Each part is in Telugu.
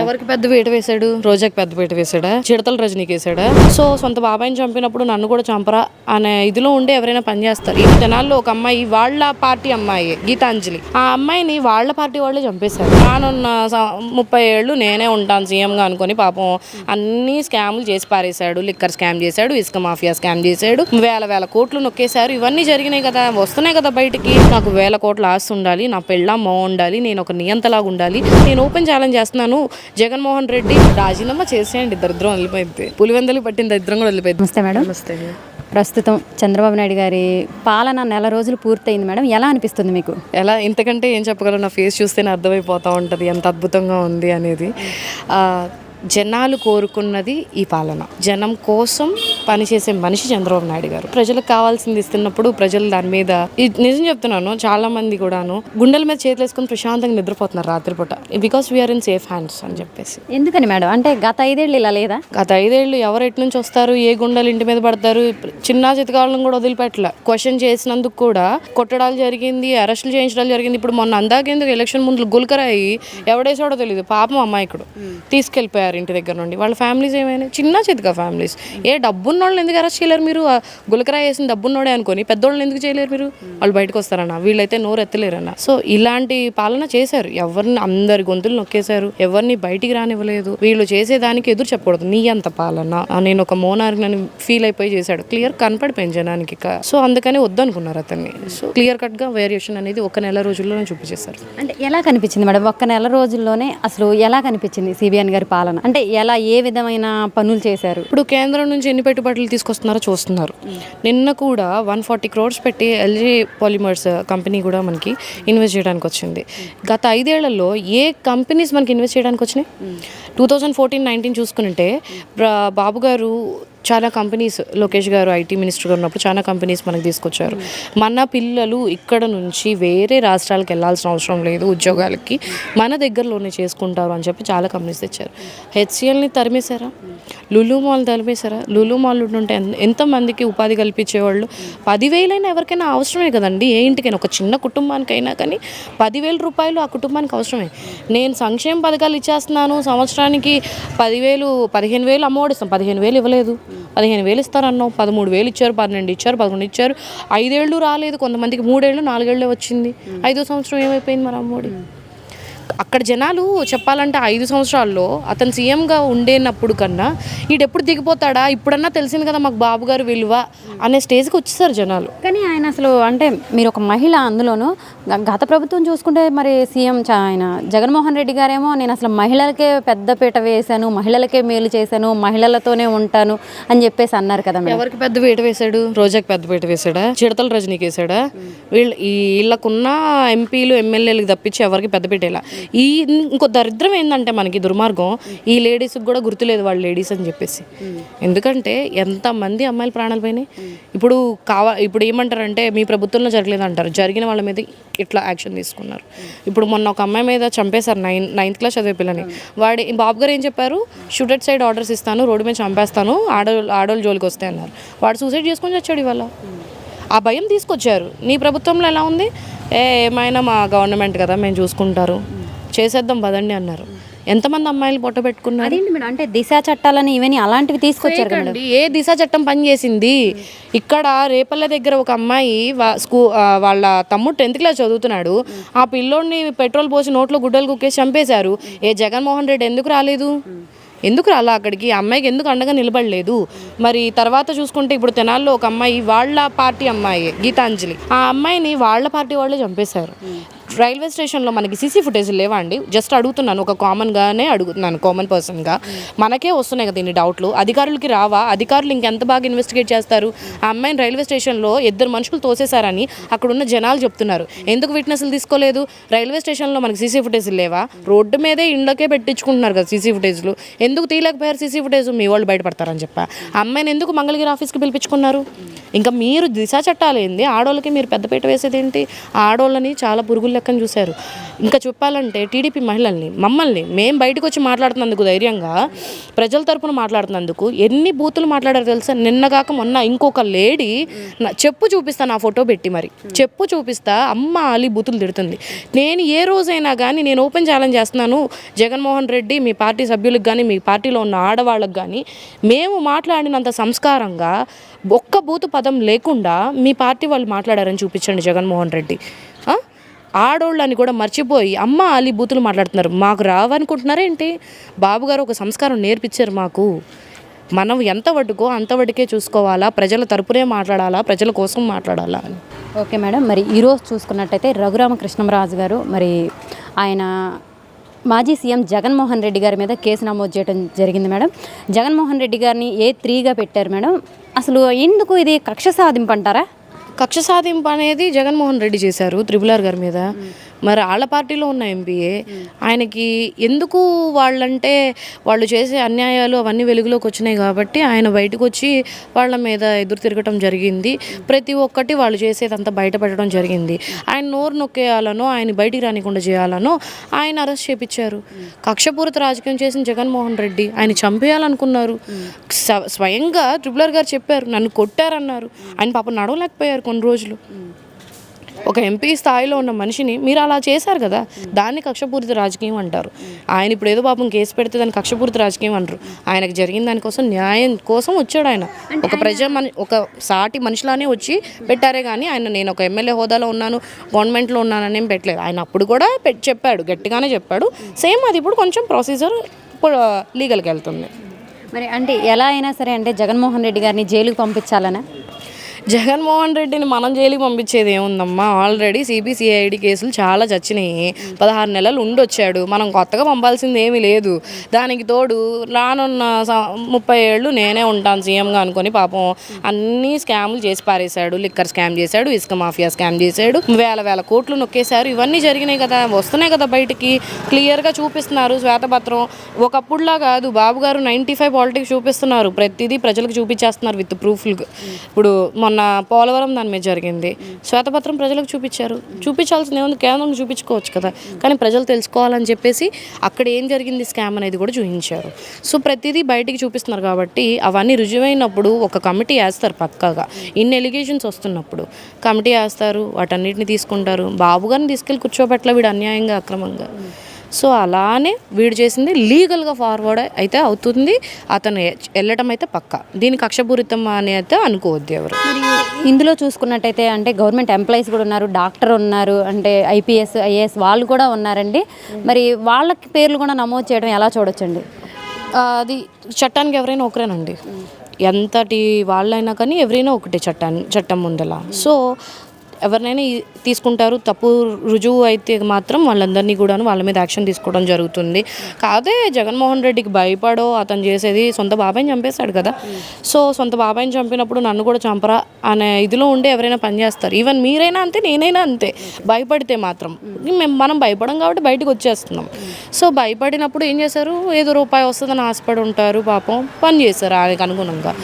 ఎవరికి పెద్ద వేట వేశాడు? రోజాకి పెద్ద వేట వేశాడా? చిడతల రజనీకి వేసాడా? సో సొంత బాబాయిని చంపినప్పుడు నన్ను కూడా చంపరా అనే ఇదిలో ఉండే ఎవరైనా పనిచేస్తారు. ఈ జనాల్లో ఒక అమ్మాయి వాళ్ళ పార్టీ అమ్మాయి గీతాంజలి, ఆ అమ్మాయిని వాళ్ళ పార్టీ వాళ్ళే చంపేశారు. రానున్న 30 ఏళ్ళు నేనే ఉంటాను సీఎంగా అనుకుని పాపం అన్ని స్కాములు చేసి పారేశాడు. లిక్కర్ స్కామ్ చేశాడు, ఇసుక మాఫియా స్కామ్ చేశాడు, వేల కోట్లు నొక్కేశారు. ఇవన్నీ జరిగినాయి కదా, వస్తున్నాయి కదా బయటికి. నాకు 1000 కోట్ల ఆస్తి ఉండాలి, నా పెళ్ళాం ఉండాలి, నేను ఒక నియంతలాగా ఉండాలి. నేను ఓపెన్ ఛాలెంజ్ చేస్తున్నాను, జగన్మోహన్ రెడ్డి రాజీనామా చేసేయండి, దరిద్రం వదిలిపోయింది. పులివెందలు పట్టిన దరిద్రం కూడా వదిలిపోయింది. నమస్తే మేడం. నమస్తే. ప్రస్తుతం చంద్రబాబు నాయుడు గారి పాలన నెల రోజులు పూర్తయింది మేడం, ఎలా అనిపిస్తుంది మీకు? ఎలా ఇంతకంటే ఏం చెప్పగలను, నా ఫేస్ చూస్తేనే అర్థమైపోతూ ఉంటుంది ఎంత అద్భుతంగా ఉంది అనేది. జనాలు కోరుకున్నది ఈ పాలన, జనం కోసం పనిచేసే మనిషి చంద్రబాబు నాయుడు గారు. ప్రజలకు కావాల్సింది ఇస్తున్నప్పుడు ప్రజలు దాని మీద, నిజం చెప్తున్నాను, చాలా మంది కూడాను గుండెల మీద చేతులు వేసుకుని ప్రశాంతంగా నిద్రపోతున్నారు రాత్రిపూట, because we are in safe hands అని చెప్పేసి. ఎందుకని మేడం? అంటే గత 5 ఏళ్ళు ఇలా లేదా? గత 5 ఏళ్ళు ఎవరు ఎటు నుంచి వస్తారు, ఏ గుండెలు ఇంటి మీద పడతారు, చిన్న చితకాలను కూడా వదిలిపెట్టలే. క్వశ్చన్ చేసినందుకు కూడా కొట్టడాలు జరిగింది, అరెస్టులు చేయించడాలు జరిగింది. ఇప్పుడు మొన్న అందాకేందుకు ఎలక్షన్ ముందు గుల్కరాయి ఎవడేసాడో తెలియదు, పాపం అమ్మాయికుడు తీసుకెళ్ళిపోయారు ఇంటి దగ్గర నుండి. వాళ్ళ ఫ్యామిలీస్ ఏమైనా చిన్న చితక ఫ్యామిలీస్. ఏ డబ్బున్న వాళ్ళని ఎందుకు అరెస్ట్ చేయలేరు మీరు? గులకరాయి వేసిన డబ్బున్నోడే అనుకొని పెద్దోళ్ళని ఎందుకు చేయలేరు మీరు? వాళ్ళు బయటకు వస్తారన్న, వీళ్ళైతే నోరు ఎత్తలేరన్న. సో ఇలాంటి పాలన చేశారు, ఎవరిని అందరి గొంతులు నొక్కేశారు, ఎవరిని బయటికి రానివ్వలేదు. వీళ్ళు చేసేదానికి ఎదురు చెప్పకూడదు, నీ అంత పాలన, నేను ఒక మోనార్క్ అని ఫీల్ అయిపోయి చేశాడు. క్లియర్ కనపడిపోయింది జనానికి. సో అందుకని వద్దనుకున్నారు అతన్ని. సో క్లియర్ కట్ గా వేరియేషన్ అనేది ఒక నెల రోజుల్లోనే చూపించేశారు. అంటే ఎలా కనిపించింది మేడం ఒక్క నెల రోజుల్లోనే? అసలు ఎలా కనిపించింది సిబిఎన్ గారి పాలన? అంటే ఎలా, ఏ విధమైన పనులు చేశారు? ఇప్పుడు కేంద్రం నుంచి ఎన్ని పెట్టుబడులు తీసుకొస్తున్నారో చూస్తున్నారు. నిన్న కూడా 140 crores పెట్టి ఎల్జీ పాలిమర్స్ కంపెనీ కూడా మనకి ఇన్వెస్ట్ చేయడానికి వచ్చింది. గత 5 ఏళ్లలో ఏ కంపెనీస్ మనకి ఇన్వెస్ట్ చేయడానికి వచ్చినాయి? 2014-19 చూసుకుంటే బాబు గారు చాలా కంపెనీస్, లోకేష్ గారు ఐటీ మినిస్టర్గా ఉన్నప్పుడు చాలా కంపెనీస్ మనకు తీసుకొచ్చారు. మన పిల్లలు ఇక్కడ నుంచి వేరే రాష్ట్రాలకు వెళ్ళాల్సిన అవసరం లేదు, ఉద్యోగాలకి మన దగ్గరలోనే చేసుకుంటారు అని చెప్పి చాలా కంపెనీస్ తెచ్చారు. హెచ్సిఎల్ని తరిమేశారా? లులు మాల్ తరిమేశారా? లులు మాల్ ఉంటే ఎంతమందికి ఉపాధి కల్పించేవాళ్ళు? 10,000 ఎవరికైనా అవసరమే కదండి, ఏ ఇంటికైనా, ఒక చిన్న కుటుంబానికైనా కానీ 10,000 రూపాయలు ఆ కుటుంబానికి అవసరమే. నేను సంక్షేమ పథకాలు ఇచ్చేస్తున్నాను, సంవత్సరానికి 10,000 15,000 అమ్మఒడిస్తాం, 15,000 ఇవ్వలేదు. 15,000 ఇస్తారన్నావు, 13,000 ఇచ్చారు, 12 ఇచ్చారు, 11 ఇచ్చారు. 5 ఏళ్ళు రాలేదు, కొంతమందికి 3 ఏళ్ళు 4 ఏళ్ళే వచ్చింది. 5వ సంవత్సరం ఏమైపోయింది మరి అమ్మఒడి? అక్కడ జనాలు చెప్పాలంటే 5 సంవత్సరాల్లో అతను సీఎంగా ఉండేనప్పుడు కన్నా ఈడెప్పుడు దిగిపోతాడా, ఇప్పుడన్నా తెలిసింది కదా మాకు బాబు గారు విలువ అనే స్టేజ్కి వచ్చేసారు జనాలు. కానీ ఆయన అసలు, అంటే మీరు ఒక మహిళ, అందులోనూ గత ప్రభుత్వం చూసుకుంటే మరి సీఎం ఆయన జగన్మోహన్ రెడ్డి గారేమో నేను అసలు మహిళలకే పెద్దపీట వేశాను, మహిళలకే మేలు చేశాను, మహిళలతోనే ఉంటాను అని చెప్పేసి అన్నారు కదా. ఎవరికి పెద్ద వేట వేశాడు? రోజాకి పెద్ద వేట వేశాడా? చిడతల రజనీకి వేసాడా? వీళ్ళకున్న ఎంపీలు ఎమ్మెల్యేలకు తప్పించి ఎవరికి పెద్ద పీటేలా. ఇంకో దరిద్రం ఏంటంటే మనకి దుర్మార్గం, ఈ లేడీస్కి కూడా గుర్తులేదు వాళ్ళు లేడీస్ అని చెప్పేసి. ఎందుకంటే ఎంతమంది అమ్మాయిల ప్రాణాలు పోయినాయి. ఇప్పుడు ఏమంటారంటే మీ ప్రభుత్వంలో జరగలేదు అంటారు, జరిగిన వాళ్ళ మీద ఇట్లా యాక్షన్ తీసుకున్నారు. ఇప్పుడు మొన్న ఒక అమ్మాయి మీద చంపేశారు, 9th క్లాస్ చదివే పిల్లని. బాబు గారు ఏం చెప్పారు? షూటెడ్ సైడ్ ఆర్డర్స్ ఇస్తాను, రోడ్డు మీద చంపేస్తాను, ఆడోళ్ళ జోలికి వస్తాయి అన్నారు. వాడు సూసైడ్ చేసుకొని వచ్చాడు ఇవాళ. ఆ భయం తీసుకొచ్చారు. నీ ప్రభుత్వంలో ఎలా ఉంది? ఏమైనా మా గవర్నమెంట్ కదా, మేము చూసుకుంటారు, చేసేద్దాం పదండి అన్నారు. ఎంతమంది అమ్మాయిలు పొట్ట పెట్టుకున్నారు? అదేంటి మేడం, అంటే దిశ చట్టాలని ఇవన్నీ అలాంటివి తీసుకొచ్చారు కదా. ఏ దిశ చట్టం పనిచేసింది? ఇక్కడ రేపల్ల దగ్గర ఒక అమ్మాయి వాళ్ళ తమ్ముడు 10th క్లాస్ చదువుతున్నాడు, ఆ పిల్లోడిని పెట్రోల్ పోసి నోట్లో గుడ్డలు కుక్కేసి చంపేశారు. జగన్మోహన్ రెడ్డి ఎందుకు రాలేదు? ఎందుకు రాలా అక్కడికి? అమ్మాయికి ఎందుకు అండగా నిలబడలేదు? మరి తర్వాత చూసుకుంటే ఇప్పుడు తెనాల్లో ఒక అమ్మాయి వాళ్ళ పార్టీ అమ్మాయి గీతాంజలి, ఆ అమ్మాయిని వాళ్ళ పార్టీ వాళ్ళే చంపేశారు. రైల్వే స్టేషన్లో మనకి సీసీ ఫుటేజ్ లేవా అండి? జస్ట్ అడుగుతున్నాను, ఒక కామన్గానే అడుగుతున్నాను, కామన్ పర్సన్గా. మనకే వస్తున్నాయి కదా ఇన్ని డౌట్లు, అధికారులకి రావా? అధికారులు ఇంకెంత బాగా ఇన్వెస్టిగేట్ చేస్తారు? ఆ అమ్మాయిని రైల్వే స్టేషన్లో 2 మనుషులు తోసేశారని అక్కడున్న జనాలు చెప్తున్నారు. ఎందుకు విట్నెస్లు తీసుకోలేదు? రైల్వే స్టేషన్లో మనకి సీసీ ఫుటేజ్ లేవా? రోడ్డు మీదే ఇండ్లకే పెట్టించుకుంటున్నారు కదా సీసీ ఫుటేజ్లు. ఎందుకు తీయలేకపోయారు సీసీ ఫుటేజ్? మీ వాళ్ళు బయటపడతారని చెప్పా. ఆ అమ్మాయిని ఎందుకు మంగళగిరి ఆఫీస్కి పిలిపించుకున్నారు? ఇంకా మీరు దిశ చట్టాలు ఏంది, ఆడవాళ్ళకి మీరు పెద్దపీట వేసేది ఏంటి? ఆడవాళ్ళని చాలా పురుగుల లెక్కన చూశారు. ఇంకా చెప్పాలంటే టీడీపీ మహిళల్ని, మమ్మల్ని మేము బయటకు వచ్చి మాట్లాడుతున్నందుకు, ధైర్యంగా ప్రజల తరపున మాట్లాడుతున్నందుకు ఎన్ని బూతులు మాట్లాడారు తెలుసా? నిన్నగాక మొన్న ఇంకొక లేడీ చెప్పు చూపిస్తా, నా ఫోటో పెట్టి మరి చెప్పు చూపిస్తా, అమ్మ అలీ బూతులు తిడుతుంది. నేను ఏ రోజైనా కానీ నేను ఓపెన్ ఛాలెంజ్ చేస్తున్నాను, జగన్మోహన్ రెడ్డి మీ పార్టీ సభ్యులకు కానీ మీ పార్టీలో ఉన్న ఆడవాళ్ళకు కానీ, మేము మాట్లాడినంత సంస్కారంగా ఒక్క బూతు పదం లేకుండా మీ పార్టీ వాళ్ళు మాట్లాడారని చూపించండి జగన్మోహన్ రెడ్డి. ఆడోళ్ళని కూడా మర్చిపోయి అమ్మ అలీ బూతులు మాట్లాడుతున్నారు. మాకు రావనుకుంటున్నారేంటి? బాబు గారు ఒక సంస్కారం నేర్పించారు మాకు. మనం ఎంత వడ్డుకో అంతవడ్డుకే చూసుకోవాలా, ప్రజల తరపునే మాట్లాడాలా, ప్రజల కోసం మాట్లాడాలా అని. ఓకే మేడం, మరి ఈరోజు చూసుకున్నట్టయితే రఘురామకృష్ణంరాజు గారు మరి ఆయన మాజీ సీఎం జగన్మోహన్ రెడ్డి గారి మీద కేసు నమోదు చేయడం జరిగింది మేడం. జగన్మోహన్ రెడ్డి గారిని A3గా పెట్టారు మేడం. అసలు ఎందుకు ఇది కక్ష సాధింపు అంటారా? కక్ష సాధింపు అనేది జగన్మోహన్ రెడ్డి చేశారు త్రిపులార్ గారి మీద. మరి వాళ్ళ పార్టీలో ఉన్న ఎంపీఏ ఆయనకి ఎందుకు వాళ్ళంటే వాళ్ళు చేసే అన్యాయాలు అవన్నీ వెలుగులోకి వచ్చినాయి కాబట్టి ఆయన బయటకు వచ్చి వాళ్ళ మీద ఎదురు తిరగటం జరిగింది. ప్రతి ఒక్కటి వాళ్ళు చేసేదంతా బయటపెట్టడం జరిగింది. ఆయన నోరు నొక్కేయాలనో, ఆయన బయటికి రానికుండా చేయాలనో ఆయన అరెస్ట్ చేపించారు. కక్షపూరిత రాజకీయం చేసిన జగన్మోహన్ రెడ్డి ఆయన చంపేయాలనుకున్నారు. స్వయంగా త్రిపులార్ గారు చెప్పారు, నన్ను కొట్టారన్నారు. ఆయన పాపం నడవలేకపోయారు కొన్ని రోజులు. ఒక ఎంపీ స్థాయిలో ఉన్న మనిషిని మీరు అలా చేశారు కదా, దాన్ని కక్షపూరిత రాజకీయం అంటారు. ఆయన ఇప్పుడు ఏదో పాపం కేసు పెడితే దాన్ని కక్షపూరిత రాజకీయం అంటారు. ఆయనకు జరిగిన దానికోసం న్యాయం కోసం వచ్చాడు ఆయన. ఒక సాటి మనిషిలానే వచ్చి పెట్టారే కానీ ఆయన నేను ఒక ఎమ్మెల్యే హోదాలో ఉన్నాను, గవర్నమెంట్లో ఉన్నానని ఏం పెట్టలేదు. ఆయన అప్పుడు కూడా చెప్పాడు, గట్టిగానే చెప్పాడు. సేమ్ అది ఇప్పుడు కొంచెం ప్రొసీజర్ ఇప్పుడు లీగల్కి వెళ్తుంది. మరి అంటే ఎలా అయినా సరే అంటే జగన్మోహన్ రెడ్డి గారిని జైలుకి పంపించాలనా? జగన్మోహన్ రెడ్డిని మనం జైలుకి పంపించేది ఏముందమ్మా? ఆల్రెడీ సిబిసిఐడి కేసులు చాలా చచ్చినాయి. 16 నెలలు ఉండొచ్చాడు. మనం కొత్తగా పంపాల్సింది ఏమీ లేదు. దానికి తోడు రానున్న 30 ఏళ్ళు నేనే ఉంటాను సీఎంగా అనుకొని పాపం అన్నీ స్కాములు చేసి పారేశాడు. లిక్కర్ స్కామ్ చేశాడు, ఇసుక మాఫియా స్కామ్ చేశాడు, వేల కోట్లు నొక్కేశారు. ఇవన్నీ జరిగినాయి కదా, వస్తున్నాయి కదా బయటికి, క్లియర్గా చూపిస్తున్నారు శ్వేతపత్రం. ఒకప్పుడులా కాదు, బాబు గారు 95 పాలిటిక్స్ చూపిస్తున్నారు. ప్రతిదీ ప్రజలకు చూపించేస్తున్నారు విత్ ప్రూఫ్లు. ఇప్పుడు మొన్న పోలవరం దాని మీద జరిగింది, శ్వేతపత్రం ప్రజలకు చూపించారు. చూపించాల్సింది ఏముంది, కేంద్రం చూపించుకోవచ్చు కదా, కానీ ప్రజలు తెలుసుకోవాలని చెప్పేసి అక్కడ ఏం జరిగింది స్కామ్ అనేది కూడా చూపించారు. సో ప్రతిదీ బయటికి చూపిస్తున్నారు కాబట్టి అవన్నీ రుజువైనప్పుడు ఒక కమిటీ వేస్తారు పక్కాగా. ఇన్ని ఎలిగేషన్స్ వస్తున్నప్పుడు కమిటీ వేస్తారు, వాటన్నిటిని తీసుకుంటారు. బాబు గారిని తీసుకెళ్ళి కూర్చోబెట్టలే వీడు అన్యాయంగా, అక్రమంగా. సో అలానే వీడు చేసింది లీగల్గా ఫార్వర్డ్ అయితే అవుతుంది. అతను వెళ్ళటం అయితే పక్కా. దీని కక్షపూరితం అని అయితే అనుకోవద్దు ఎవరు. ఇందులో చూసుకున్నట్టయితే అంటే గవర్నమెంట్ ఎంప్లాయీస్ కూడా ఉన్నారు, డాక్టర్ ఉన్నారు, అంటే IPS IAS వాళ్ళు కూడా ఉన్నారండి. మరి వాళ్ళకి పేర్లు కూడా నమోదు చేయడం ఎలా చూడొచ్చండి? అది చట్టానికి ఎవరైనా ఒకరేనండి. ఎంతటి వాళ్ళైనా కానీ ఎవరైనా ఒకటే చట్టం ముందల. సో ఎవరినైనా తీసుకుంటారు. తప్పు రుజువు అయితే మాత్రం వాళ్ళందరినీ కూడా వాళ్ళ మీద యాక్షన్ తీసుకోవడం జరుగుతుంది. కాదే జగన్మోహన్ రెడ్డికి భయపడో అతను చేసేది, సొంత బాబాయిని చంపేశాడు కదా. సో సొంత బాబాయిని చంపినప్పుడు నన్ను కూడా చంపరా అనే ఇదిలో ఉండే ఎవరైనా పనిచేస్తారు. ఈవెన్ మీరైనా అంతే, నేనైనా అంతే. భయపడితే మాత్రం మనం భయపడం కాబట్టి బయటకు వచ్చేస్తున్నాం. సో భయపడినప్పుడు ఏం చేశారు, ఏదో రూపాయి వస్తుందని ఆశపడి ఉంటారు, పాపం పని చేశారు ఆయనకు అనుగుణంగా.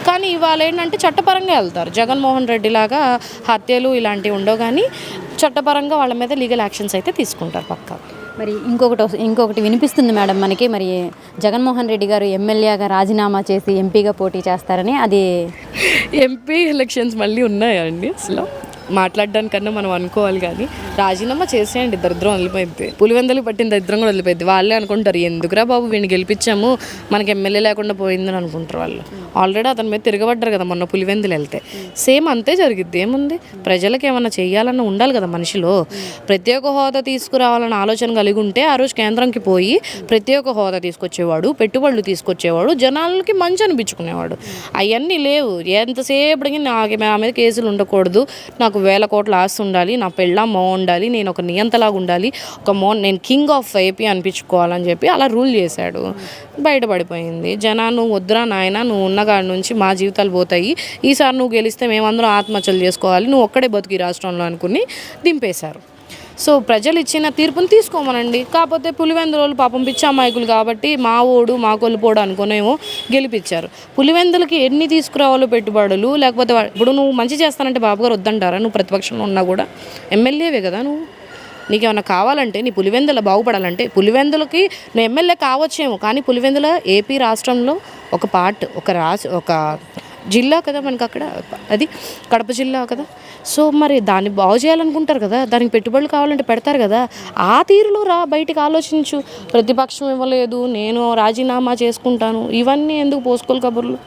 కానీ ఇవాళ ఏంటంటే చట్టపరంగా వెళ్తారు. జగన్మోహన్ రెడ్డి లాగా హత్యలు ఇలాంటివి ఉండవు, కానీ చట్టపరంగా వాళ్ళ మీద లీగల్ యాక్షన్స్ అయితే తీసుకుంటారు పక్కా. మరి ఇంకొకటి వినిపిస్తుంది మేడం మనకి, మరి జగన్మోహన్ రెడ్డి గారు ఎమ్మెల్యేగా రాజీనామా చేసి ఎంపీగా పోటీ చేస్తారని. అది ఎంపీ ఎలక్షన్స్ మళ్ళీ ఉన్నాయా అండి? అసలు మాట్లాడడానికన్నా మనం అనుకోవాలి, కానీ రాజీనామా చేసేయండి, దరిద్రం వదిలిపోయింది. పులివెందులు పట్టిన దరిద్రం కూడా వదిలిపోయింది. వాళ్ళే అనుకుంటారు ఎందుకురా బాబు వీడిని గెలిపించాము, మనకి ఎమ్మెల్యే లేకుండా పోయిందని అనుకుంటారు వాళ్ళు. ఆల్రెడీ అతని మీద తిరగబడ్డారు కదా మొన్న పులివెందులు వెళ్తే. సేమ్ అంతే జరిగిద్ది. ఏముంది, ప్రజలకు ఏమన్నా చేయాలన్న ఉండాలి కదా మనిషిలో. ప్రత్యేక హోదా తీసుకురావాలన్న ఆలోచన కలిగి ఉంటే ఆ రోజు కేంద్రంకి పోయి ప్రత్యేక హోదా తీసుకొచ్చేవాడు, పెట్టుబడులు తీసుకొచ్చేవాడు, జనాలకి మంచి అనిపించుకునేవాడు. అవన్నీ లేవు. ఎంతసేపటికి నా మీద కేసులు ఉండకూడదు, నాకు 1000 కోట్ల ఆస్తి ఉండాలి, నా పెళ్ళాం ఉండాలి, నేను ఒక నియంతలాగా ఉండాలి, నేను కింగ్ ఆఫ్ ఏపీ అనిపించుకోవాలని చెప్పి అలా రూల్ చేశాడు. బయటపడిపోయింది. జనాలు వద్దురా నాయన, నువ్వు ఉన్న కాడి నుంచి మా జీవితాలు పోతాయి, ఈసారి నువ్వు గెలిస్తే మేమందరం ఆత్మహత్యలు చేసుకోవాలి, నువ్వు ఒక్కడే బతుకు ఈ రాష్ట్రంలో అనుకుని దింపేశారు. సో ప్రజలు ఇచ్చిన తీర్పుని తీసుకోమనండి. కాకపోతే పులివెందులోళ్ళు పాపం పిచ్చి అమాయకులు కాబట్టి మా ఓడు మా కొలుపోడు అనుకునేమో గెలిపించారు. పులివెందులకి ఎన్ని తీసుకురావాలో పెట్టుబడులు, లేకపోతే ఇప్పుడు నువ్వు మంచి చేస్తానంటే బాబు గారు వద్దంటారా? నువ్వు ప్రతిపక్షంలో ఉన్నా కూడా ఎమ్మెల్యేవే కదా నువ్వు. నీకేమన్నా కావాలంటే నీ పులివెందుల బాగుపడాలంటే పులివెందులకి నువ్వు ఎమ్మెల్యే కావచ్చేమో, కానీ పులివెందుల ఏపీ రాష్ట్రంలో ఒక పార్ట్, ఒక జిల్లా కదా మనకి అక్కడ, అది కడప జిల్లా కదా. సో మరి దాన్ని బాగు చేయాలనుకుంటారు కదా, దానికి పెట్టుబడులు కావాలంటే పెడతారు కదా. ఆ తీరులో రా, బయటికి ఆలోచించు. ప్రతిపక్షం ఇవ్వలేదు, నేను రాజీనామా చేసుకుంటాను, ఇవన్నీ ఎందుకు పోసుకోలు కబుర్లు?